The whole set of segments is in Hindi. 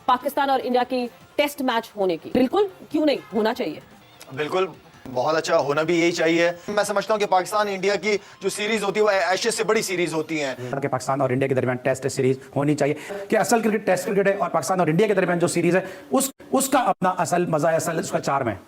पाकिस्तान और इंडिया की टेस्ट मैच होने की? बिल्कुल, क्यों नहीं, होना चाहिए। बिल्कुल, बहुत अच्छा होना भी यही चाहिए। मैं समझता हूँ कि पाकिस्तान इंडिया की जो सीरीज होती है वो एशेज से बड़ी सीरीज होती हैं। कि पाकिस्तान और इंडिया के दरमियान टेस्ट सीरीज होनी चाहिए कि असल क्रिकेट टेस्ट क्रिकेट है और पाकिस्तान और इंडिया के दरमियान जो सीरीज है उसका अपना असल मजा है, असल उसका चार्म है।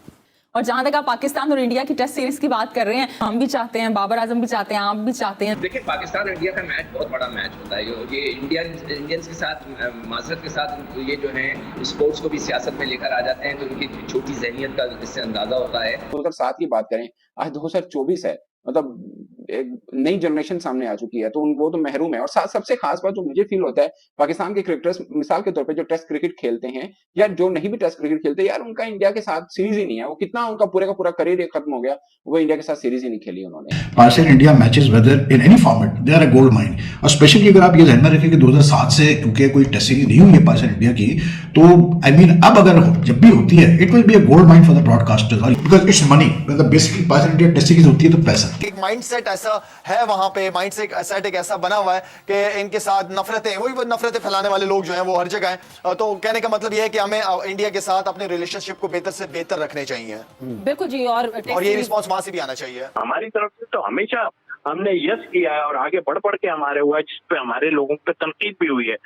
और जहां तक आप पाकिस्तान और इंडिया की टेस्ट सीरीज की बात कर रहे हैं, हम भी चाहते हैं, बाबर आजम भी चाहते हैं, आप भी चाहते हैं। देखिए, पाकिस्तान और इंडिया का मैच बहुत बड़ा मैच होता है। ये इंडियंस के साथ, माजरत के साथ, ये जो है स्पोर्ट्स को भी सियासत में लेकर आ जाते हैं, तो उनकी छोटी जहनियत का इससे अंदाजा होता है। 2007 की बात करें, आज 2024 है, मतलब एक नई जनरेशन सामने आ चुकी है, तो वो तो महरूम है। और सबसे खास बात जो मुझे फील होता है, पाकिस्तान के क्रिकेटर्स मिसाल के तौर पे जो टेस्ट क्रिकेट खेलते हैं या जो नहीं भी टेस्ट क्रिकेट खेलते, यार उनका इंडिया के साथ सीरीज ही नहीं है। वो कितना उनका पूरे का पूरा करियर खत्म हो गया, वो इंडिया के साथ सीरीज ही नहीं खेली उन्होंने। Pakistan India matches whether in any format they are a gold mine. और स्पेशली अगर आप ये ध्यान में रखें कि 2007 से क्योंकि कोई टेस्ट सीरीज नहीं हुई है पाकिस्तान इंडिया की, तो आई मीन अब अगर जब भी होती है it will be a gold mine for the broadcasters because it's money. मतलब basically Pakistan India test series होती है तो पैसा, एक माइंडसेट ऐसा है वहां पे, माइंडसेट एक ऐसा बना हुआ है कि इनके साथ नफरतें, वही वो नफरतें फैलाने वाले लोग जो हैं वो हर जगह हैं। तो कहने का मतलब ये है कि हमें इंडिया के साथ अपने रिलेशनशिप को बेहतर से बेहतर रखने चाहिए। बिल्कुल जी। और ये रिस्पॉन्स वहां से भी आना चाहिए। हमारी तरफ से तो हमेशा हमने यस किया है और आगे बढ़ बढ़ के हमारे हुआ है, जिसपे हमारे लोगों पे तनकीद भी हुई है।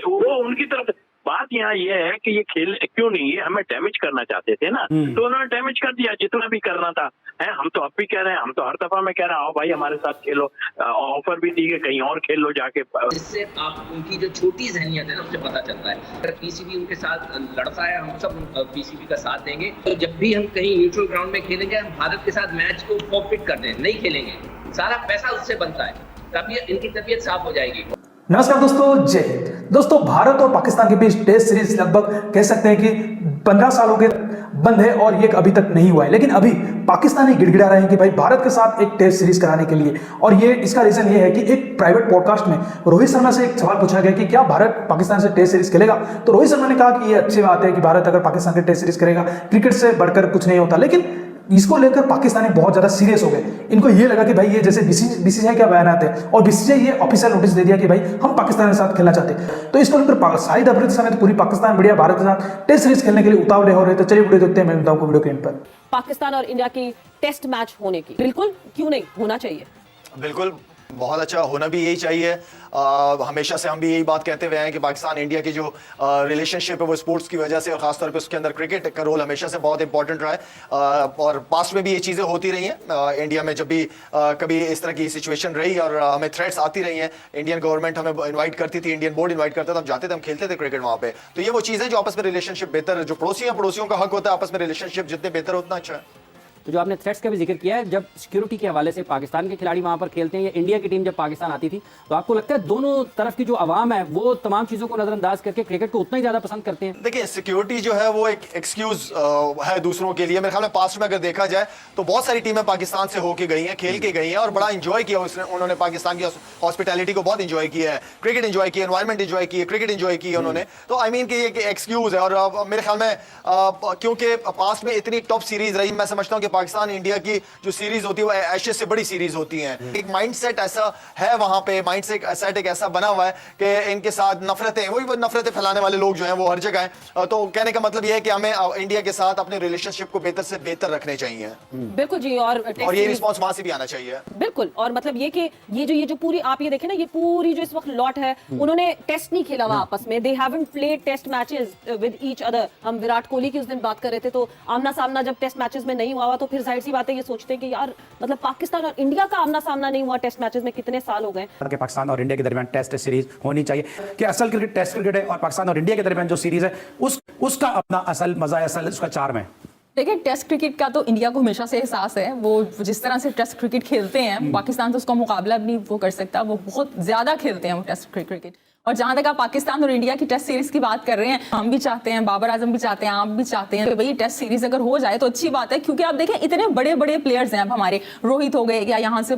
वो उनकी तरफ बात यहाँ ये है कि ये खेल क्यों नहीं, ये हमें डैमेज करना चाहते थे ना, तो उन्होंने डैमेज कर दिया जितना भी करना था। है, हम तो अब भी कह रहे हैं, हम तो हर दफा में कह रहे हैं, आओ भाई हमारे साथ खेलो, ऑफर भी दी है कहीं और खेल लो जाके। इससे आप उनकी जो छोटी जहनियत है ना, उससे पता चलता है। अगर पीसीबी उनके साथ लड़ता है, हम सब पीसीबी का साथ देंगे। तो जब भी हम कहीं न्यूट्रल ग्राउंड में खेलेंगे, हम भारत के साथ मैच को फॉरफिट कर दें, नहीं खेलेंगे, सारा पैसा उससे बनता है, तब इनकी तबीयत साफ हो जाएगी। नमस्कार दोस्तों, जय हिंद। दोस्तों, भारत और पाकिस्तान के बीच टेस्ट सीरीज लगभग कह सकते हैं कि 15 सालों के बंद है और ये अभी तक नहीं हुआ है। लेकिन अभी पाकिस्तानी गिड़गिड़ा रहे हैं कि भाई भारत के साथ एक टेस्ट सीरीज कराने के लिए। और ये इसका रीजन ये है कि एक प्राइवेट पॉडकास्ट में रोहित शर्मा से एक सवाल पूछा गया कि क्या भारत पाकिस्तान से टेस्ट सीरीज खेलेगा। तो रोहित शर्मा ने कहा कि ये अच्छी बात है कि भारत अगर पाकिस्तान से टेस्ट सीरीज करेगा, क्रिकेट से बढ़कर कुछ नहीं होता। लेकिन इसको लेकर पाकिस्तानी बहुत ज्यादा सीरियस हो गए। इनको ये लगा कि भाई ये जैसे बीसीसीआई का बयान आते हैं और बीसीसीआई ये ऑफिशियल नोटिस दे दिया कि भाई हम पाकिस्तान के साथ खेलना चाहते हैं। तो इसको लेकर शाहिद अफरीदी समेत पूरी पाकिस्तान मीडिया भारत के साथ टेस्ट सीरीज खेलने के लिए उतावले हो रहे थे। चलिए वीडियो देखते हैं, मैं बताऊं वीडियो के एंड पर। पाकिस्तान और इंडिया की टेस्ट मैच होने की? बिल्कुल, क्यों नहीं, होना चाहिए। बिल्कुल, बहुत अच्छा होना भी यही चाहिए। हमेशा से हम भी यही बात कहते हुए हैं कि पाकिस्तान इंडिया की जो रिलेशनशिप है वो स्पोर्ट्स की वजह से, और खासतौर पे उसके अंदर क्रिकेट का रोल हमेशा से बहुत इंपॉर्टेंट रहा है। और पास्ट में भी ये चीज़ें होती रही हैं। इंडिया में जब भी कभी इस तरह की सिचुएशन रही और हमें थ्रेट्स आती रही हैं, इंडियन गवर्नमेंट हमें इन्वाइट करती थी, इंडियन बोर्ड इन्वाइट करता था, हम जाते थे, हम खेलते थे क्रिकेट वहाँ पे। तो ये वो चीज़ है जो आपस में रिलेशनशिप बेहतर, जो पड़ोसियों का हक होता है आपस में रिलेशनशिप जितने बेहतर उतना अच्छा है। तो जो आपने थ्रेट्स का भी जिक्र किया है, जब सिक्योरिटी के हवाले से पाकिस्तान के खिलाड़ी वहां पर खेलते हैं या इंडिया की टीम जब पाकिस्तान आती थी, तो आपको लगता है दोनों तरफ की जो आवाम है वो तमाम चीजों को नजरअंदाज करके क्रिकेट को उतना ही ज्यादा पसंद करते हैं? देखिए, सिक्योरिटी जो है वो एक एक्सक्यूज है दूसरों के लिए। मेरे ख्याल में पास्ट में अगर देखा जाए तो बहुत सारी टीमें पाकिस्तान से होके गई हैं, खेल के गई हैं और बड़ा इंजॉय किया उन्होंने। पाकिस्तान की हॉस्पिटैलिटी को बहुत इंजॉय किया है, क्रिकेट इंजॉय किया, एनवायरमेंट इंजॉय की है, क्रिकेट इंजॉय की है उन्होंने। तो आई मीन कि ये एक्सक्यूज है। और मेरे ख्याल में क्योंकि पास्ट में इतनी टॉप सीरीज रही, मैं समझता हूँ कि पाकिस्तान इंडिया की जो सीरीज होती है वो एशेज से बड़ी सीरीज होती हैं। एक माइंडसेट ऐसा है वहां पे, माइंडसेट एक ऐसा बना हुआ है कि इनके साथ नफरतें, वही वो नफरतें फैलाने वाले लोग जो हैं वो हर जगह हैं। तो कहने का मतलब ये है कि हमें इंडिया के साथ अपने रिलेशनशिप को बेहतर से बेहतर रखने चाहिए। बिल्कुल जी। और ये रिस्पॉन्स वहां से भी आना चाहिए। बिल्कुल। और मतलब ये कि ये जो पूरी आप ये देखें ना, ये पूरी जो इस वक्त लॉट है, उन्होंने टेस्ट नहीं खेला हुआ आपस में। They haven't played test matches with each other. हम विराट कोहली की उस दिन बात कर रहे थे, तो आमना सामना जब टेस्ट मैचेस में नहीं हुआ तो फिर जाहिर सी बात है ये सोचते हैं कि यार मतलब पाकिस्तान और इंडिया का आमना सामना नहीं हुआ टेस्ट मैचेस में, कितने साल हो गए। कि पाकिस्तान और इंडिया के दरमियान टेस्ट सीरीज होनी चाहिए कि असल क्रिकेट टेस्ट क्रिकेट है और पाकिस्तान और इंडिया के दरमियान जो सीरीज है उसका अपना असल मजा है, असल उसका चार्म है। देखिए, टेस्ट क्रिकेट का तो इंडिया को हमेशा से एहसास है। वो जिस तरह से टेस्ट क्रिकेट खेलते हैं, पाकिस्तान तो उसका मुकाबला भी नहीं वो कर सकता। वो बहुत ज्यादा खेलते हैं वो टेस्ट क्रिकेट। और जहां तक आप पाकिस्तान और इंडिया की टेस्ट सीरीज की बात कर रहे हैं, हम भी चाहते हैं, बाबर आजम भी चाहते हैं, आप भी चाहते हैं कि भाई टेस्ट सीरीज अगर हो जाए तो अच्छी बात है। क्योंकि आप देखें इतने बड़े बड़े प्लेयर्स हैं अब हमारे, रोहित हो गए या यहाँ से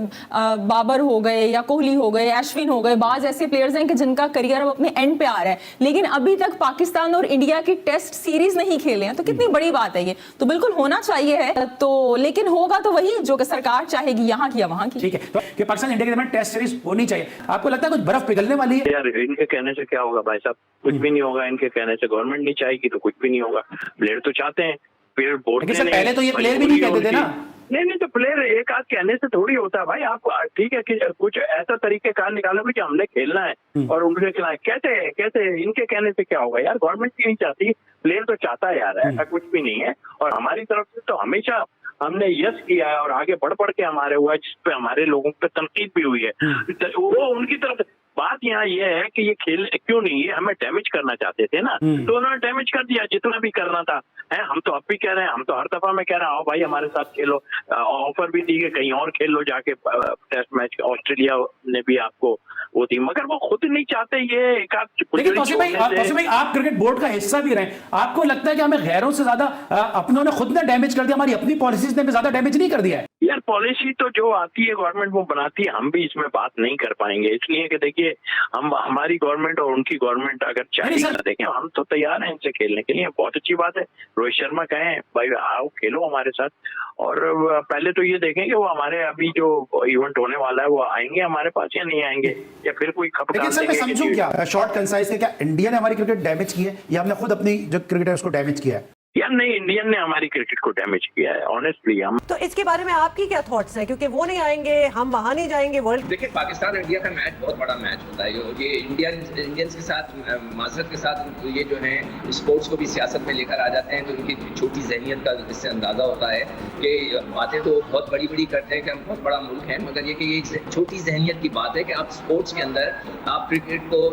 बाबर हो गए या कोहली हो गए, अश्विन हो गए, बाज ऐसे प्लेयर्स हैं कि जिनका करियर अब अपने एंड पे आ रहा है, लेकिन अभी तक पाकिस्तान और इंडिया की टेस्ट सीरीज नहीं खेले हैं। तो कितनी बड़ी बात है ये। तो बिल्कुल होना चाहिए है, तो लेकिन होगा तो वही जो कि सरकार चाहेगी, यहाँ की या वहाँ की। ठीक है, तो कि पाकिस्तान इंडिया के दरमियान टेस्ट सीरीज होनी चाहिए। आपको लगता है कुछ बर्फ पिघलने वाली है? यार इनके कहने से क्या होगा भाई साहब? कुछ भी नहीं होगा इनके कहने से। गवर्नमेंट नहीं चाहेगी तो कुछ भी नहीं होगा। प्लेयर तो चाहते हैं, प्लेयर बोलते लेकिन सर पहले तो ये प्लेयर भी नहीं कहते थे ना। नहीं तो प्लेयर एक आध कहने से थोड़ी होता है भाई। आप ठीक है कि कुछ ऐसा तरीकेकार निकालोगे कि हमने खेलना है और उनके खिलाफ कैसे इनके कहने से क्या होगा यार? गवर्नमेंट भी नहीं चाहती, प्लेयर तो चाहता है यार, ऐसा कुछ भी नहीं है। और हमारी तरफ से तो हमेशा हमने यस किया है और आगे बढ़ के हमारे हुआ है, जिसपे हमारे लोगों पे तनकीद भी हुई है। वो उनकी तरफ बात यहाँ ये है कि ये खेल क्यों नहीं, ये हमें डैमेज करना चाहते थे ना, तो उन्होंने डैमेज कर दिया जितना भी करना था। है हम तो अब भी कह रहे हैं, हम तो हर दफा में कह रहे हैं आओ भाई हमारे साथ खेलो। ऑफर भी दी है कहीं और खेल लो जाके टेस्ट मैच। ऑस्ट्रेलिया ने भी आपको वो थी, मगर वो खुद नहीं चाहते। ये एक लेकिन तौसीफ भाई आप क्रिकेट बोर्ड का हिस्सा भी रहे, आपको लगता है कि हमें गैरों से ज्यादा अपनों ने खुद ने डैमेज कर दिया, हमारी अपनी पॉलिसीज ने भी ज्यादा डैमेज नहीं कर दिया है? यार पॉलिसी तो जो आती है गवर्नमेंट वो बनाती है, हम भी इसमें बात नहीं कर पाएंगे, इसलिए कि देखिए हम हमारी गवर्नमेंट और उनकी गवर्नमेंट अगर चाहे देखें, हम तो तैयार हैं इनसे खेलने के लिए। बहुत अच्छी बात है, रोहित शर्मा कहें भाई आओ खेलो हमारे साथ। और पहले तो ये देखें कि वो हमारे अभी जो इवेंट होने वाला है वो आएंगे हमारे पास या नहीं आएंगे, या फिर कोई खबर। लेकिन सर मैं समझूं क्या शॉर्ट कंसाइज है, क्या इंडिया ने हमारी क्रिकेट डैमेज की है या हमने खुद अपनी जो क्रिकेट है उसको डैमेज किया है? यार नहीं, इंडियन ने हमारी क्रिकेट को डैमेज किया है ऑनेस्टली। हम तो इसके बारे में आपकी क्या थॉट्स हैं? क्योंकि वो नहीं आएंगे, हम वहां नहीं जाएंगे। वर्ल्ड देखिए पाकिस्तान इंडिया का मैच बहुत बड़ा मैच होता है। ये इंडियंस के साथ माजरत के साथ ये जो है स्पोर्ट्स को भी सियासत में लेकर आ जाते हैं, तो उनकी छोटी जहनियत का इससे अंदाजा होता है कि बातें तो बहुत बड़ी बड़ी करते हैं कि हम बहुत बड़ा मुल्क है, मगर ये कि ये एक छोटी जहनियत की बात है कि आप स्पोर्ट्स के अंदर आप क्रिकेट को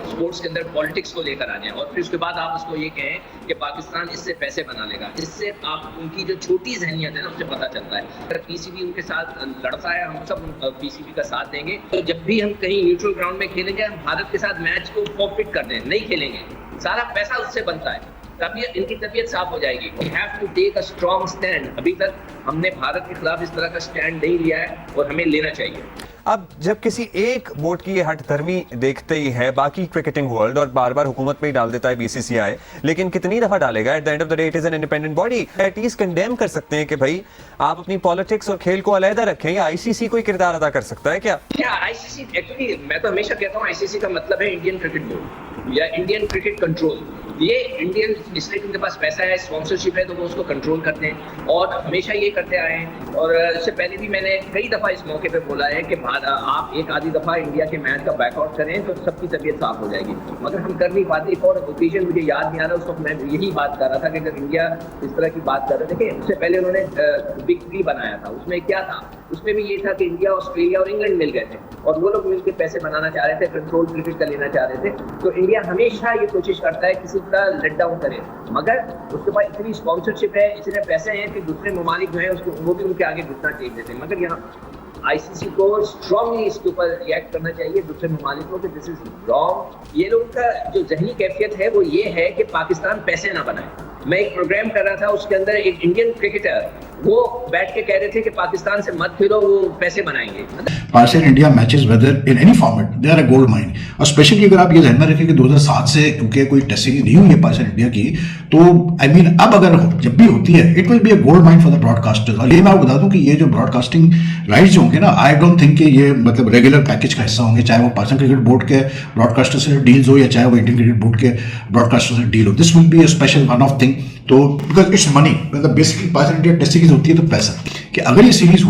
स्पोर्ट्स के अंदर पॉलिटिक्स को लेकर आ जाएं और फिर उसके बाद आप उसको ये कहें कि पाकिस्तान इससे पैसे बना लेगा। इससे आप उनकी जो छोटी जहनियत है ना उससे पता चलता है। अगर पीसीबी उनके साथ लड़ता है, हम सब पीसीबी का साथ देंगे। तो जब भी हम कहीं न्यूट्रल ग्राउंड में खेलेंगे, हम भारत के साथ मैच को फॉरफिट कर दें, नहीं खेलेंगे, सारा पैसा उससे बनता है, तभी इनकी तबीयत साफ हो जाएगी। We have to take a strong stand. अभी तक हमने भारत के खिलाफ इस तरह का स्टैंड नहीं लिया है और हमें लेना चाहिए। अब जब किसी एक बोर्ड की ये हठधर्मी देखते ही है बाकी क्रिकेटिंग वर्ल्ड और बार बार हुकूमत में ही डाल देता है बीसीसीआई, लेकिन कितनी दफा डालेगा? At the end of the day it is an independent body. At least condemn कर सकते हैं कि भाई आप अपनी पॉलिटिक्स और खेल को अलहदा रखें, या आईसीसी कोई किरदार अदा कर सकता है क्या? आईसीसी एक्चुअली मैं तो हमेशा कहता हूँ आईसीसी का मतलब है इंडियन क्रिकेट बोर्ड या इंडियन क्रिकेट कंट्रोल। ये इंडियन, इसलिए उनके पास पैसा है, स्पॉन्सरशिप है, तो वो उसको कंट्रोल करते हैं और हमेशा ये करते आए हैं। और इससे पहले भी मैंने कई दफ़ा इस मौके पे बोला है कि आप एक आधी दफ़ा इंडिया के मैच का बैकआउट करें तो सबकी तबीयत साफ हो जाएगी, मगर हम कर नहीं पाते। एक और ओकेजन मुझे याद नहीं आ रहा, उस वक्त मैं यही बात कर रहा था कि अगर इंडिया इस तरह की बात कर रहे थे, उससे पहले उन्होंने बिग थ्री बनाया था, उसमें क्या था? उसमें भी ये था कि इंडिया, ऑस्ट्रेलिया और इंग्लैंड मिल गए थे और वो लोग मिलकर पैसे बनाना चाह रहे थे, कंट्रोल क्रिकेट का लेना चाह रहे थे। तो इंडिया हमेशा ये कोशिश करता है किसी तरह लेट डाउन करे, मगर उसके पास इतनी स्पॉन्सरशिप है, इतने पैसे हैं कि दूसरे ममालिक जो है उसको वो भी उनके आगे घुसना चाहिए थे। मगर यहाँ आईसीसी को स्ट्रांगली इसके ऊपर रिएक्ट करना चाहिए दूसरे ममालिकों के, दिस इज रॉन्ग। ये लोगों का जो जहनी कैफियत है वो ये है कि पाकिस्तान पैसे ना बनाए। मैं एक प्रोग्राम कर रहा था, उसके अंदर एक इंडियन क्रिकेटर वो बैठ के कह रहे थे कि पाकिस्तान से मत खेलो, वो पैसे बनाएंगे। Pakistan India matches whether in any format they are a gold mine. और स्पेशली अगर आप ये ध्यान में रखें कि 2007 से क्योंकि कोई टेस्ट सीरीज नहीं हुई है पाकिस्तान इंडिया की, तो आई मीन अब अगर जब भी होती है it will be a gold mine for the broadcasters. और ये मैं आपको बता दूं कि ये जो ब्रॉडकास्टिंग राइट्स जो होंगे ना, आई डोंट थिंक कि ये मतलब रेगुलर पैकेज का हिस्सा होंगे, चाहे वो पाकिस्तान क्रिकेट बोर्ड के ब्रॉडकास्टर से डील्स हो या चाहे वो इंडियन क्रिकेट बोर्ड के ब्रॉडकास्टर से डील हो। This will be a special one of thing. तो बिकॉज इट्स मनी, मतलब basically Pakistan India test series होती है तो पैसा, कि अगर ये सीरीज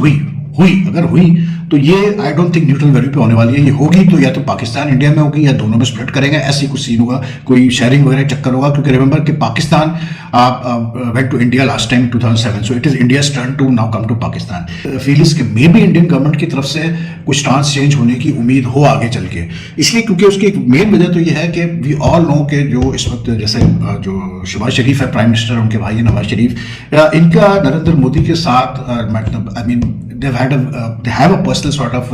अगर हुई तो ये I don't think neutral value पे होने वाली है। ये होगी तो या तो पाकिस्तान इंडिया में होगी या दोनों में स्प्लिट करेंगे, ऐसी कुछ सीन होगा, कोई शेयरिंग वगैरह चक्कर होगा। क्योंकि रिमेंबर कि Pakistan went to India last time 2007, so it is India's turn to now come to Pakistan. Feel is के मे बी इंडियन गवर्नमेंट की तरफ से कुछ स्टांस चेंज होने की उम्मीद हो आगे चल के, इसलिए क्योंकि उसकी एक मेन वजह तो ये है कि वी ऑल नो के जो इस वक्त जैसे जो शहबाज शरीफ है प्राइम मिनिस्टर, उनके भाई नवाज शरीफ, इनका नरेंद्र मोदी के साथ मतलब I mean they have a personal sort of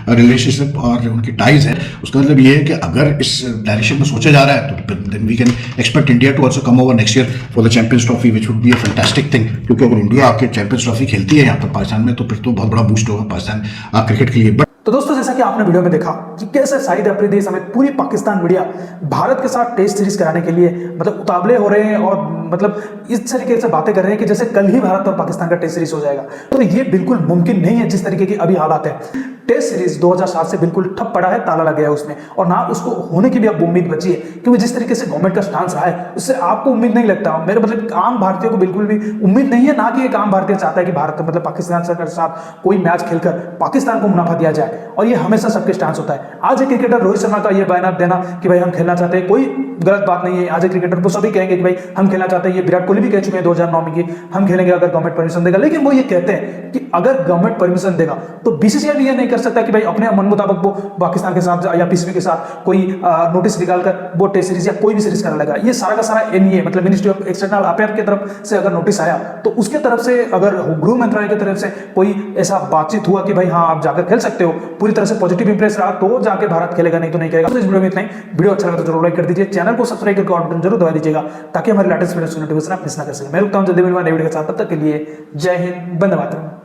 relationship और उनकी टाइज है। उसका मतलब ये है कि अगर इस डायरेक्शन में सोचा जा रहा है तो then we can expect India to also come over next year for the Champions Trophy, which would be a fantastic thing। क्योंकि अगर इंडिया आके चैंपियंस ट्रॉफी खेलती है यहाँ पर पाकिस्तान में, तो फिर तो बहुत बड़ा बूस्ट होगा पाकिस्तान क्रिकेट के लिए। बट तो दोस्तों जैसा कि आपने वीडियो में देखा कि कैसे शाहिद अफरीदी समेत पूरी पाकिस्तान मीडिया भारत के साथ टेस्ट सीरीज कराने के लिए मतलब उतावले हो रहे हैं और मतलब इस तरीके से बातें कर रहे हैं कि जैसे कल ही भारत और पाकिस्तान का टेस्ट सीरीज हो जाएगा। तो ये बिल्कुल मुमकिन नहीं है जिस तरीके की अभी हालात है। टेस्ट सीरीज 2007 से बिल्कुल ठप पड़ा है, ताला लग गया है उसमें, और ना उसको होने की भी अब उम्मीद बची है, क्योंकि जिस तरीके से गवर्नमेंट का स्टांस रहा है उससे आपको उम्मीद नहीं लगता, मेरे मतलब आम भारतीय को बिल्कुल भी उम्मीद नहीं है, ना कि एक आम भारतीय चाहता है कि भारत मतलब पाकिस्तान के साथ कोई मैच खेलकर पाकिस्तान को मुनाफा दिया जाए, और ये हमेशा सबके स्टांस होता है। आज एक क्रिकेटर रोहित शर्मा का ये बयान देना कि भाई हम खेलना चाहते हैं, कोई गलत बात नहीं है। आज एक क्रिकेटर को सभी कहेंगे कि भाई हम खेलना चाहते हैं, ये विराट कोहली भी कह चुके हैं 2009 में कि हम खेलेंगे अगर गवर्नमेंट परमिशन देगा, लेकिन वो ये कहते हैं कि अगर गवर्नमेंट परमिशन देगा तो बीसीसीआई भी ये नहीं कर सकता कि भाई अपने मन मुताबिक वो पाकिस्तान के साथ या पीसीबी के साथ कोई नोटिस निकालकर वो टेस्ट सीरीज या कोई भी सीरीज करने लगा। ये सारा का सारा एनईए मतलब मिनिस्ट्री ऑफ एक्सटर्नल अफेयर की तरफ से अगर नोटिस आया तो उसके तरफ से, अगर गृह मंत्रालय की तरफ से कोई ऐसा बातचीत हुआ कि भाई हाँ आप जाकर खेल सकते हो, पूरी तरह से पॉजिटिव इंप्रेस रहा तो जाके भारत खेलेगा, नहीं तो नहीं खेलेगा। तो इस वीडियो में इतना ही। वीडियो अच्छा लगा तो जरूर लाइक कर दीजिए, चैनल को सब्सक्राइब करके ऑल बटन जरूर दबा दीजिएगा ताकि हमारे लेटेस्ट वीडियो की नोटिफिकेशन आप मिस ना कर सकें। मैं रुकता हूं जल्दी मिलूंगा नई वीडियो के साथ, तब तक के लिए जय हिंद, वंदे मातरम।